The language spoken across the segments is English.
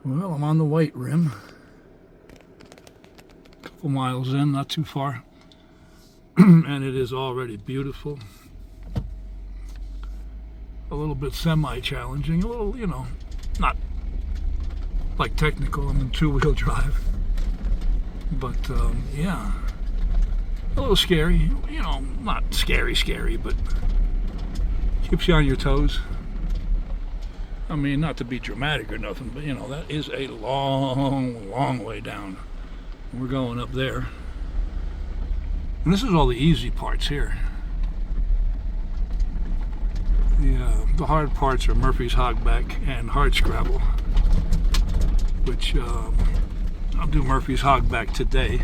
Well, I'm on the White Rim. A couple miles in, not too far. And it is already beautiful. A little bit semi-challenging, a little, not like technical. I'm in two-wheel drive. But, yeah. A little scary. Not scary, but keeps you on your toes. I mean, not to be dramatic or nothing, but that is a long way down. We're going up there. And this is all the easy parts here. The hard parts are Murphy's Hogback and Hardscrabble, which I'll do Murphy's Hogback today.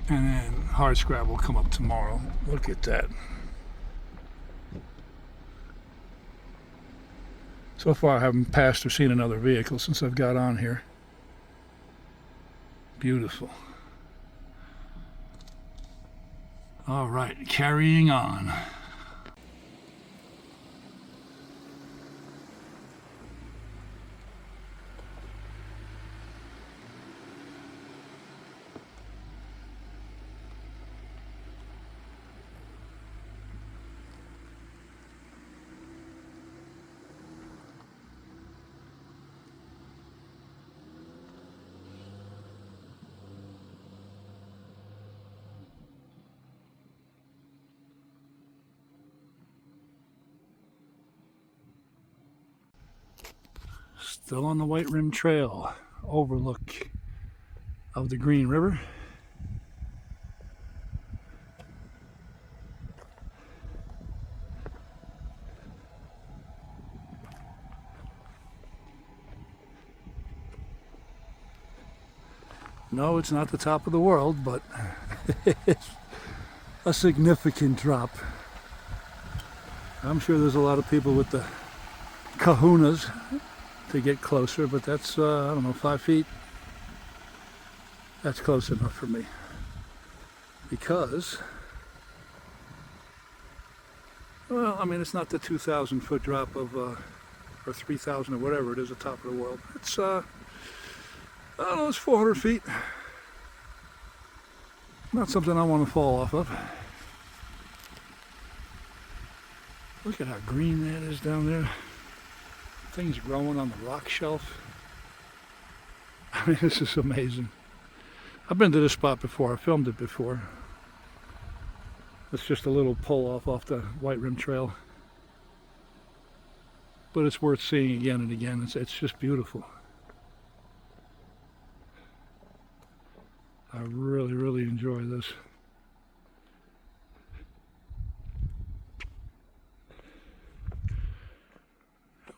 And then Hardscrabble will come up tomorrow. Look at that. So far I haven't passed or seen another vehicle since I've got on here. Beautiful. All right, carrying on. Still on the White Rim Trail, overlook of the Green River. No, it's not the top of the world, but it's a significant drop. I'm sure there's a lot of people with the kahunas to get closer, but that's, I don't know, 5 feet. That's close enough for me. Because, well, I mean, it's not the 2,000 foot drop of, or 3,000 or whatever it is, the top of the world. It's, I don't know, it's 400 feet. Not something I want to fall off of. Look at how green that is down there. Things growing on the rock shelf. I mean, this is amazing. I've been to this spot before. I filmed it before. It's just a little pull off the White Rim Trail. But it's worth seeing again and again. It's just beautiful. I really enjoy this.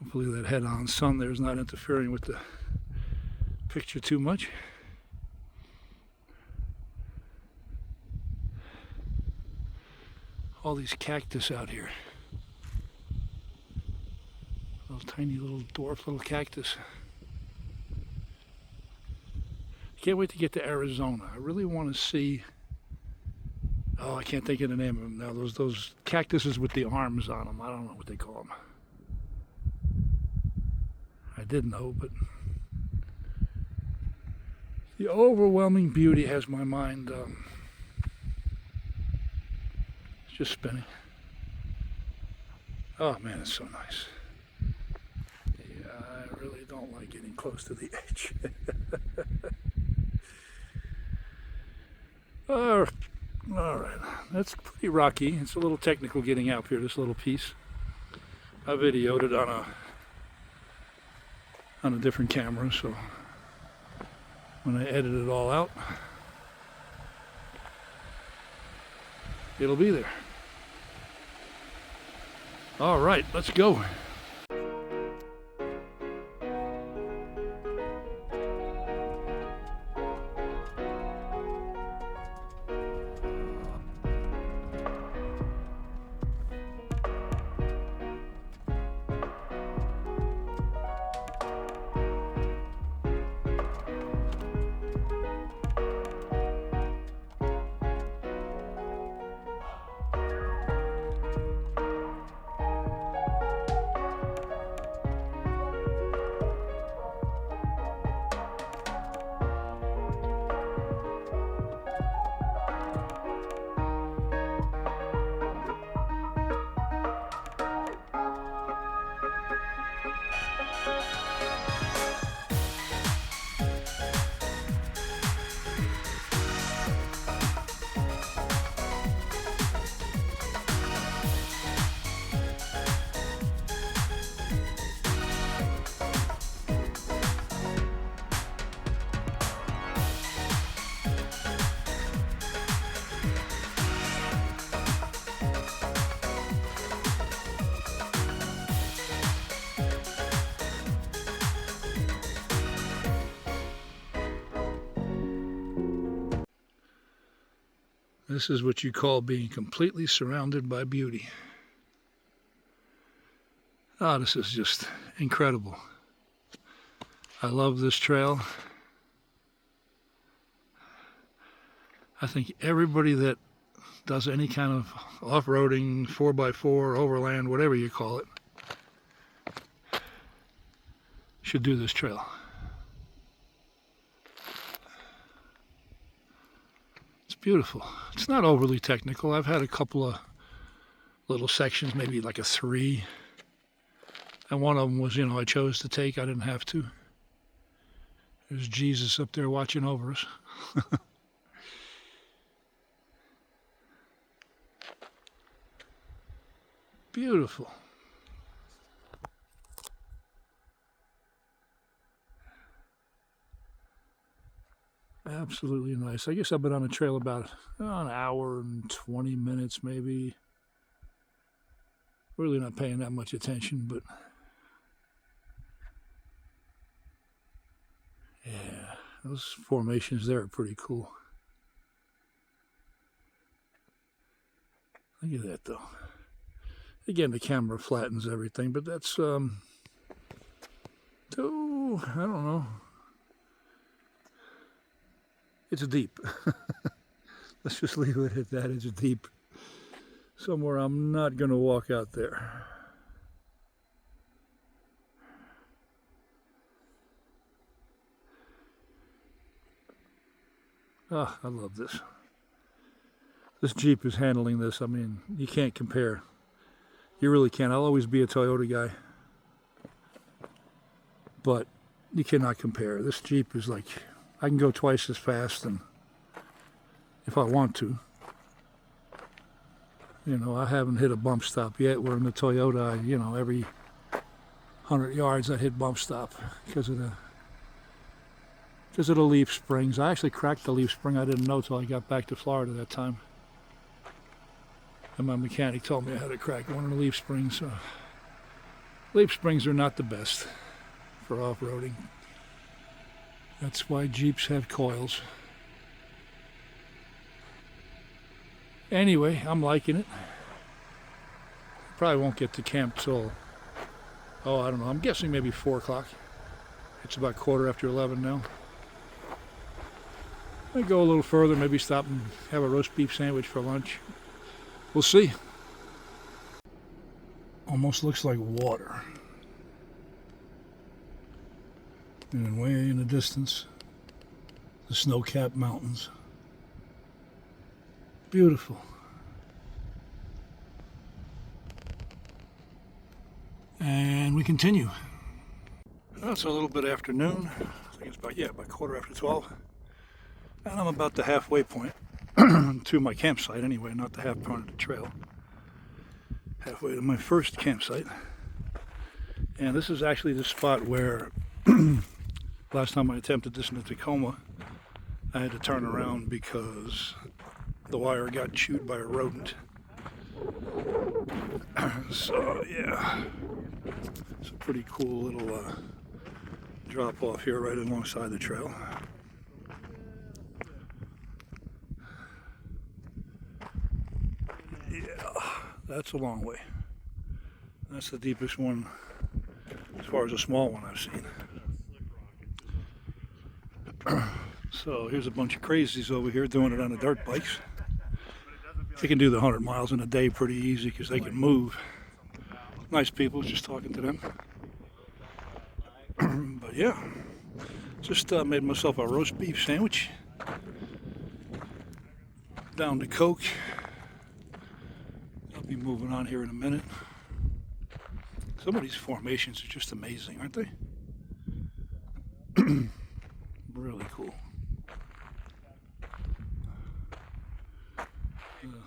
Hopefully that head-on sun there is not interfering with the picture too much. All these cactus out here. Little tiny little dwarf little cactus. Can't wait to get to Arizona. I really want to see, oh, I can't think of the name of them now. Those cactuses with the arms on them. I don't know what they call them. I did know, but the overwhelming beauty has my mind just spinning. Oh man, it's so nice. Yeah, I really don't like getting close to the edge. All right, that's pretty rocky. It's a little technical getting out here, this little piece. I videoed it on a different camera, so when I edit it all out, it'll be there. All right, let's go. This is what you call being completely surrounded by beauty. Oh, this is just incredible. I love this trail. I think everybody that does any kind of off-roading, 4x4, overland, whatever you call it, should do this trail. It's beautiful. It's not overly technical. I've had a couple of little sections, maybe like a 3. And one of them was, I chose to take. I didn't have to. There's Jesus up there watching over us. Beautiful. Absolutely nice. I guess I've been on the trail about an hour and 20 minutes maybe. Really not paying that much attention, but yeah, those formations there are pretty cool. Look at that though. Again, the camera flattens everything, but that's, I don't know. It's deep. Let's just leave it at that. It's deep. Somewhere I'm not going to walk out there. Ah, I love this. This Jeep is handling this. I mean, you can't compare. You really can't. I'll always be a Toyota guy. But you cannot compare. This Jeep is like, I can go twice as fast and if I want to. I haven't hit a bump stop yet. Where in the Toyota, every 100 yards I hit bump stop because of the leaf springs. I actually cracked the leaf spring. I didn't know till I got back to Florida that time. And my mechanic told me I had to crack one of the leaf springs. Leaf springs are not the best for off-roading. That's why Jeeps have coils. Anyway, I'm liking it. Probably won't get to camp till, I don't know. I'm guessing maybe 4 o'clock. It's about 11:15 now. I go a little further, maybe stop and have a roast beef sandwich for lunch. We'll see. Almost looks like water. And then way in the distance, the snow-capped mountains. Beautiful. And we continue. Well, it's a little bit after noon. I think it's about 12:15. And I'm about the halfway point to my campsite anyway, not the half point of the trail. Halfway to my first campsite. And this is actually the spot where last time I attempted this in the Tacoma, I had to turn around because the wire got chewed by a rodent. So yeah, it's a pretty cool little drop off here right alongside the trail. Yeah, that's a long way. That's the deepest one as far as a small one I've seen. So here's a bunch of crazies over here doing it on the dirt bikes. They can do the 100 miles in a day pretty easy because they can move. Nice people, just talking to them. But yeah, just made myself a roast beef sandwich. Down to Coke. I'll be moving on here in a minute. Some of these formations are just amazing, aren't they? Really cool.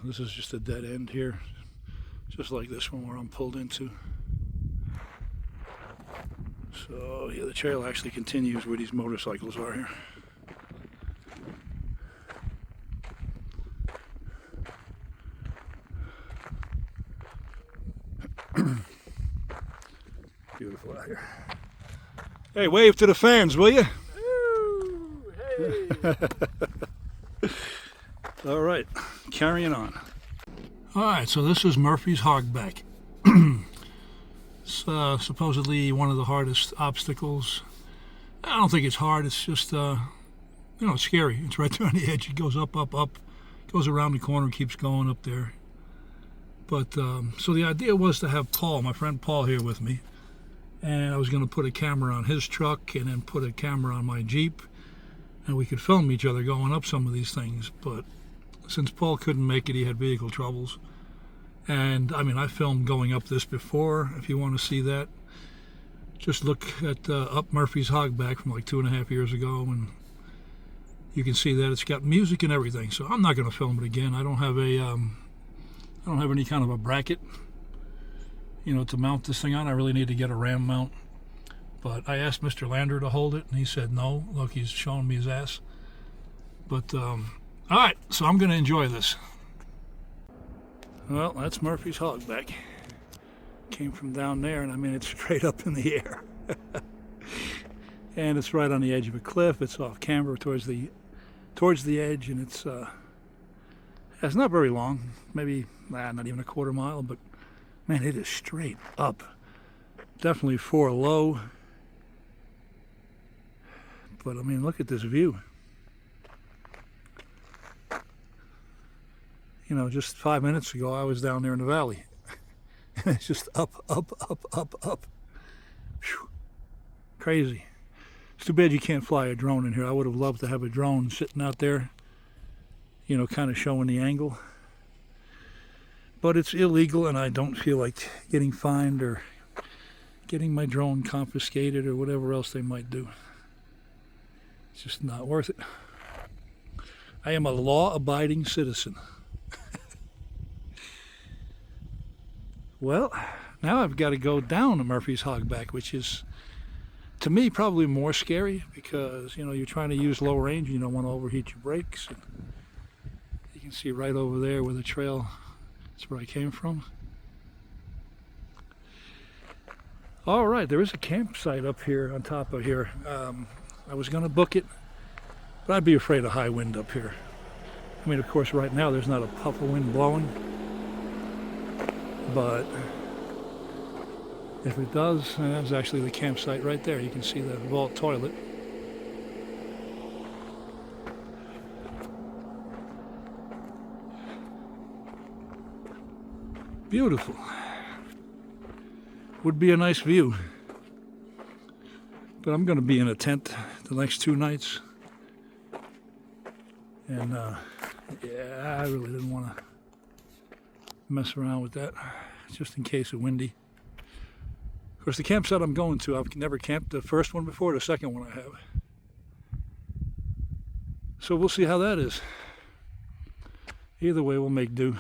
This is just a dead end here, just like this one where I'm pulled into. So yeah, the trail actually continues where these motorcycles are here. Beautiful out here. Hey, wave to the fans, will you? Ooh, hey. All right, carrying on. All right, so this is Murphy's Hogback. It's supposedly one of the hardest obstacles. I don't think it's hard. It's just, it's scary. It's right there on the edge. It goes up, up, up, goes around the corner, keeps going up there. But so the idea was to have Paul, my friend Paul, here with me, and I was going to put a camera on his truck and then put a camera on my Jeep, and we could film each other going up some of these things. But since Paul couldn't make it, he had vehicle troubles. And I mean, I filmed going up this before. If you want to see that, just look at Up Murphy's Hogback from like 2.5 years ago, and you can see that it's got music and everything. So I'm not going to film it again. I don't have any kind of a bracket, to mount this thing on. I really need to get a ram mount. But I asked Mr. Lander to hold it, and he said no. Look, he's showing me his ass. But all right, so I'm going to enjoy this. Well, that's Murphy's Hogback. Came from down there, and I mean, it's straight up in the air. And it's right on the edge of a cliff. It's off camber towards the edge, and it's not very long, maybe not even a quarter mile, but man, it is straight up. Definitely 4 low. But I mean, look at this view. Just 5 minutes ago, I was down there in the valley. And it's just up, up, up, up, up. Whew. Crazy. It's too bad you can't fly a drone in here. I would have loved to have a drone sitting out there, kind of showing the angle. But it's illegal, and I don't feel like getting fined or getting my drone confiscated or whatever else they might do. It's just not worth it. I am a law-abiding citizen. Well, now I've got to go down to Murphy's Hogback, which is, to me, probably more scary because, you're trying to use low range. You don't want to overheat your brakes. And you can see right over there where the trail, that's where I came from. All right, there is a campsite up here on top of here. I was going to book it, but I'd be afraid of high wind up here. I mean, of course, right now there's not a puff of wind blowing. But if it does, that's actually the campsite right there. You can see the vault toilet. Beautiful. Would be a nice view. But I'm going to be in a tent the next 2 nights. And yeah, I really didn't want to mess around with that, just in case it's windy. Of course, the campsite I'm going to, I've never camped the first one before, the second one I have. So we'll see how that is. Either way, we'll make do.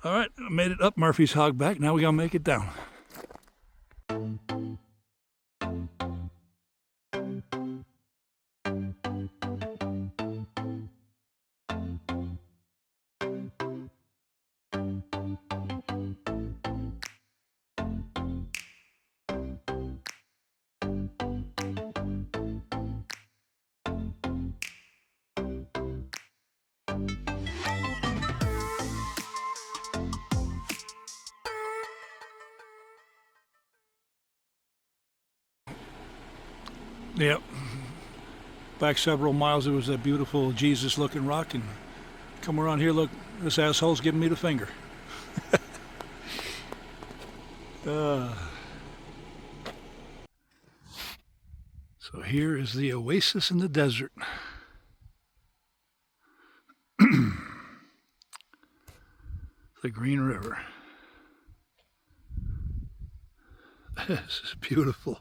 All right, I made it up Murphy's Hogback. Now we gotta make it down. Yep. Back several miles, it was that beautiful Jesus-looking rock, and come around here, look, this asshole's giving me the finger. So here is the oasis in the desert. The Green River. This is beautiful.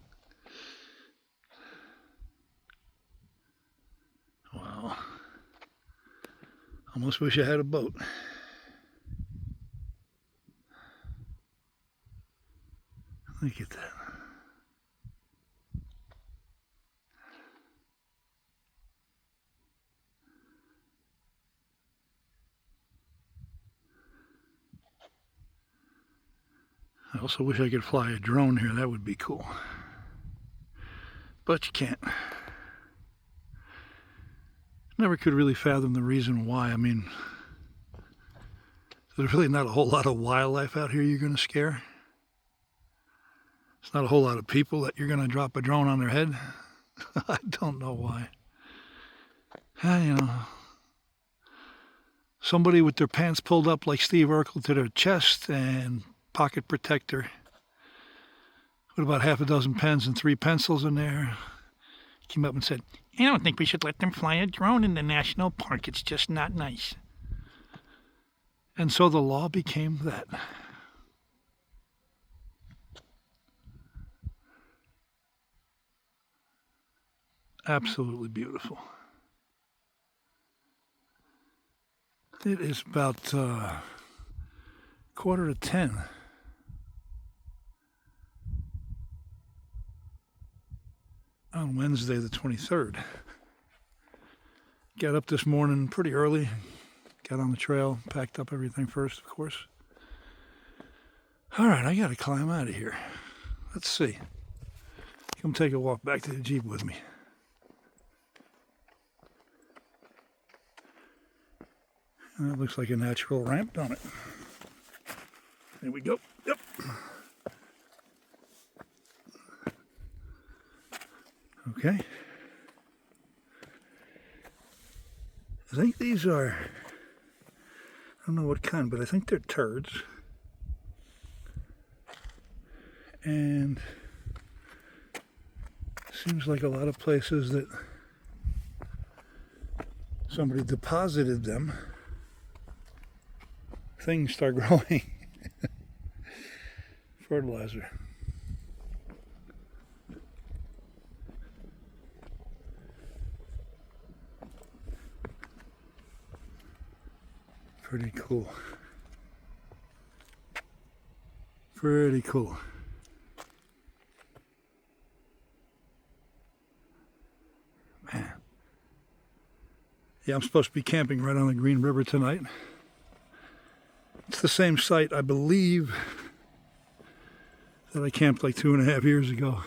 Wow. Almost wish I had a boat. Look at that. I also wish I could fly a drone here. That would be cool. But you can't. Never could really fathom the reason why. I mean, there's really not a whole lot of wildlife out here you're going to scare. It's not a whole lot of people that you're going to drop a drone on their head. I don't know why. You know, somebody with their pants pulled up like Steve Urkel to their chest and pocket protector with about half a dozen pens and 3 pencils in there came up and said, "I don't think we should let them fly a drone in the national park. It's just not nice." And so the law became that. Absolutely beautiful. It is about 9:45 on Wednesday the 23rd. Got up this morning pretty early, got on the trail, packed up everything first, of course. All right, I got to climb out of here. Let's see. Come take a walk back to the Jeep with me. That looks like a natural ramp, don't it? There we go. Yep. Okay. I think these are, I don't know what kind, but I think they're turds. And seems like a lot of places that somebody deposited them, things start growing. Fertilizer. Pretty cool. Pretty cool. Man. Yeah, I'm supposed to be camping right on the Green River tonight. It's the same site, I believe, that I camped like 2.5 years ago.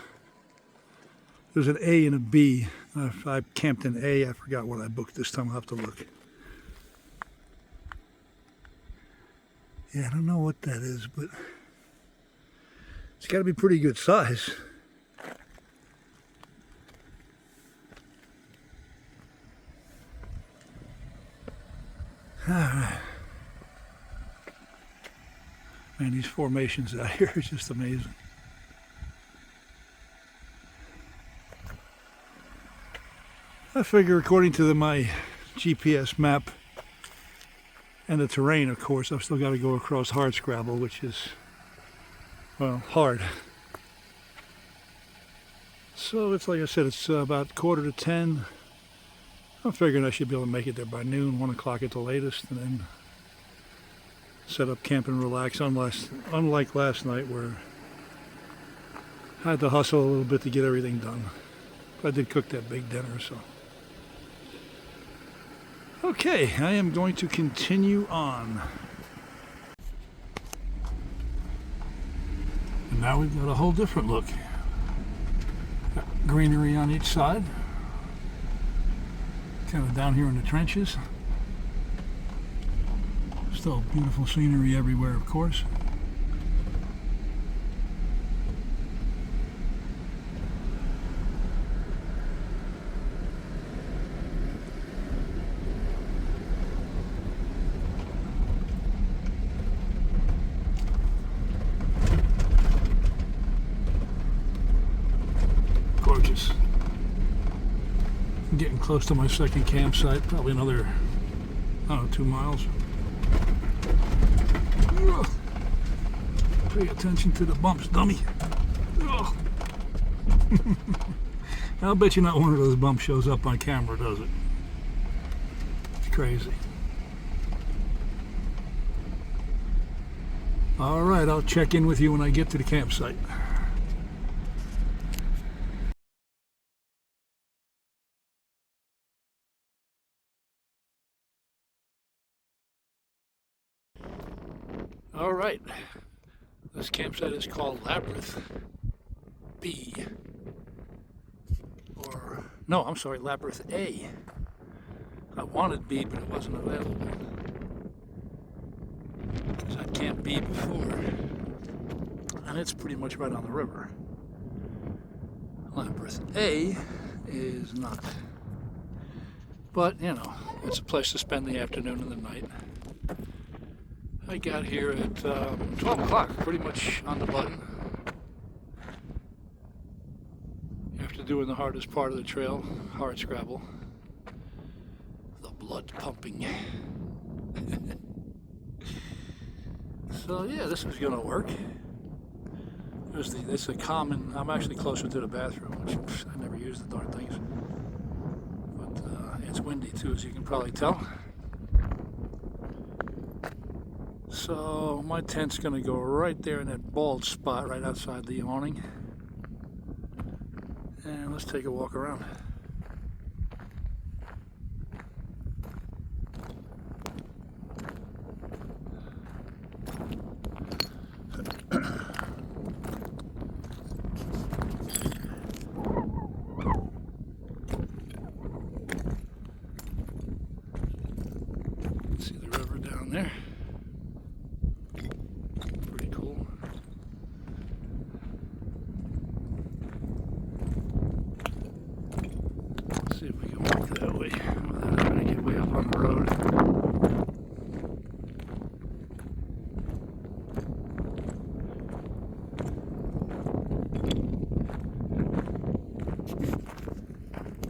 There's an A and a B. I camped in A. I forgot what I booked this time. I'll have to look. Yeah, I don't know what that is, but it's got to be pretty good size. All right. Man, these formations out here are just amazing. I figure according to my GPS map and the terrain, of course, I've still got to go across hard scrabble, which is, well, hard. So it's like I said, it's about 9:45. I'm figuring I should be able to make it there by noon, 1 o'clock at the latest, and then set up camp and relax, unlike last night where I had to hustle a little bit to get everything done. But I did cook that big dinner, so. Okay, I am going to continue on. And now we've got a whole different look. Got greenery on each side. Kind of down here in the trenches. Still beautiful scenery everywhere, of course. Gorgeous. I'm getting close to my second campsite, probably another, I don't know, 2 miles. Pay attention to the bumps, dummy. I'll bet you not one of those bumps shows up on camera, does it? It's crazy. All right, I'll check in with you when I get to the campsite. All right, this campsite is called Labyrinth B. Or, no, I'm sorry, Labyrinth A. wanted B, but it wasn't available. Because I camped B before. And it's pretty much right on the river. Lampworth A is not. But, you know, it's a place to spend the afternoon and the night. I got here at 12 o'clock, pretty much on the button. After doing the hardest part of the trail, hard scrabble. The blood pumping. So yeah, this is gonna work. It's a common, I'm actually closer to the bathroom, which I never use the darn things. But it's windy too, as you can probably tell. So my tent's gonna go right there in that bald spot right outside the awning. And let's take a walk around. See the river down there. Pretty cool. Let's see if we can walk that way without having to get way up on the road.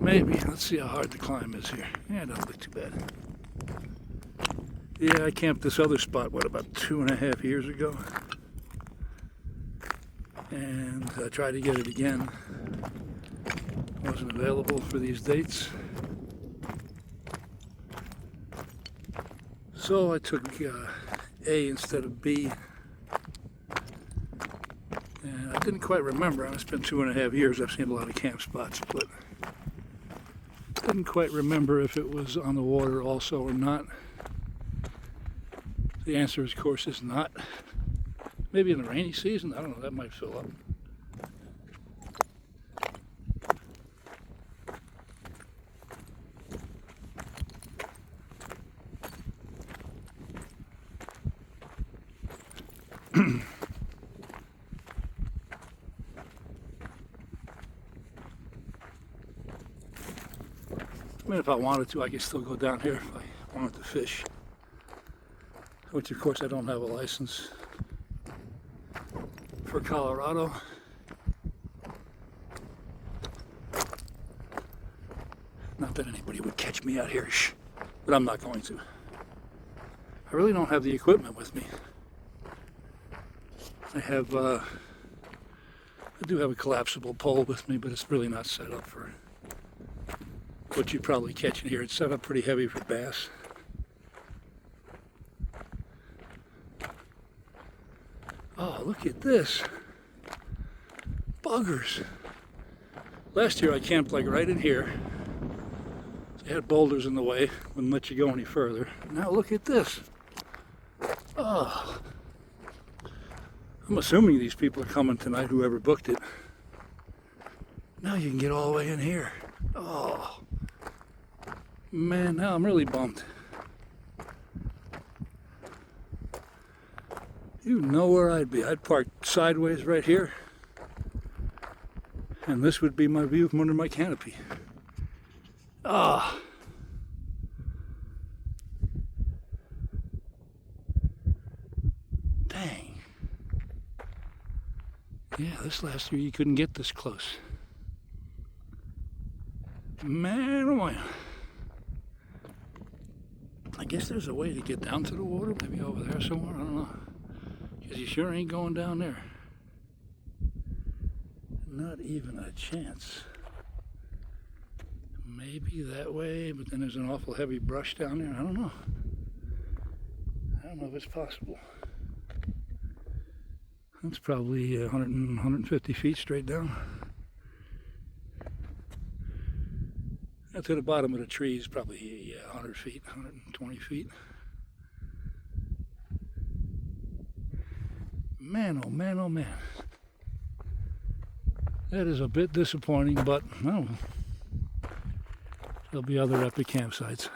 Maybe. Let's see how hard the climb is here. Yeah, it doesn't look too bad. Yeah, I camped this other spot, what, about 2.5 years ago? And I tried to get it again. Wasn't available for these dates. So I took A instead of B. And I didn't quite remember. It's been 2.5 years. I've seen a lot of camp spots, but didn't quite remember if it was on the water also or not. The answer, of course, is not. Maybe in the rainy season, I don't know, that might fill up. I mean, if I wanted to, I could still go down here if I wanted to fish. Which, of course, I don't have a license for Colorado. Not that anybody would catch me out here, but I'm not going to. I really don't have the equipment with me. I do have a collapsible pole with me, but it's really not set up for what you'd probably catch in here. It's set up pretty heavy for bass. Oh, look at this. Buggers. Last year I camped like right in here. They had boulders in the way, wouldn't let you go any further. Now look at this. Oh. I'm assuming these people are coming tonight, whoever booked it. Now you can get all the way in here. Oh. Man, now I'm really bummed. You know where I'd be. I'd park sideways right here. And this would be my view from under my canopy. Ah. Dang. Yeah, this last year you couldn't get this close. Man, oh man. I guess there's a way to get down to the water, maybe over there somewhere, I don't know. Because you sure ain't going down there. Not even a chance. Maybe that way, but then there's an awful heavy brush down there. I don't know. I don't know if it's possible. That's probably 100 and 150 feet straight down. To the bottom of the trees, probably 100 feet, 120 feet. Man, oh man, oh man. That is a bit disappointing, but well, there'll be other epic campsites.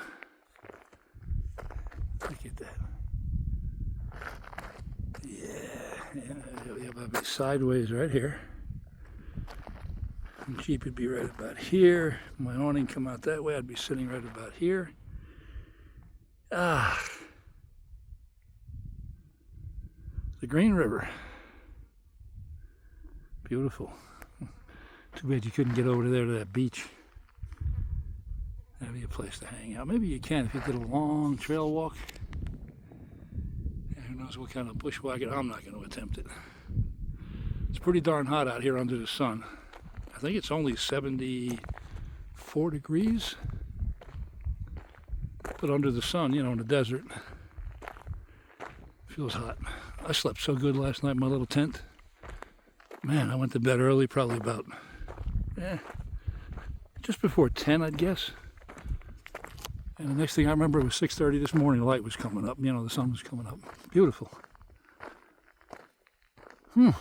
I'd be sideways right here. And Jeep would be right about here. My awning come out that way. I'd be sitting right about here. Ah, the Green River. Beautiful. Too bad you couldn't get over there to that beach. That'd be a place to hang out. Maybe you can if you did a long trail walk. Who knows what kind of bushwhacking. I'm not going to attempt it. It's pretty darn hot out here under the sun. I think it's only 74 degrees. But under the sun, you know, in the desert, feels hot. I slept so good last night in my little tent. Man, I went to bed early, probably about, just before 10, I'd guess. And the next thing I remember, it was 6:30 this morning. The light was coming up. You know, the sun was coming up. Beautiful. Way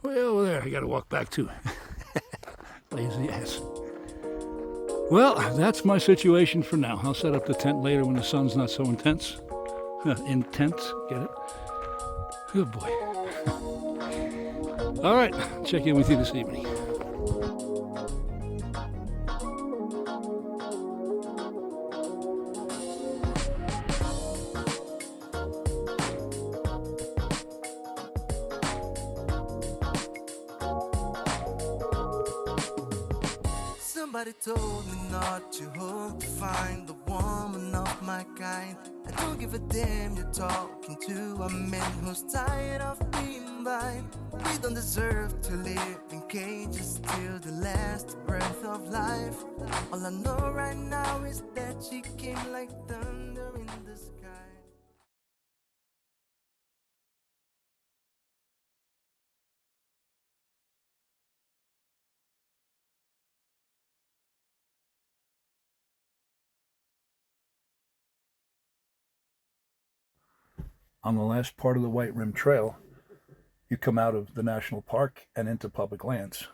over there. I got to walk back too. Lazy ass. Well, that's my situation for now. I'll set up the tent later when the sun's not so intense. Intense, get it? Good boy. All right, check in with you this evening. Somebody told me not to hope to find the woman of my kind. I don't give a damn you're talking to a man who's tired of being blind. We don't deserve to live in cages till the last breath of life. All I know right now is that she came like thunder in the sky. On the last part of the White Rim Trail, you come out of the national park and into public lands.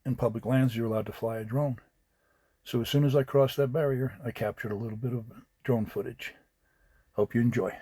In public lands, you're allowed to fly a drone. So as soon as I crossed that barrier, I captured a little bit of drone footage. Hope you enjoy.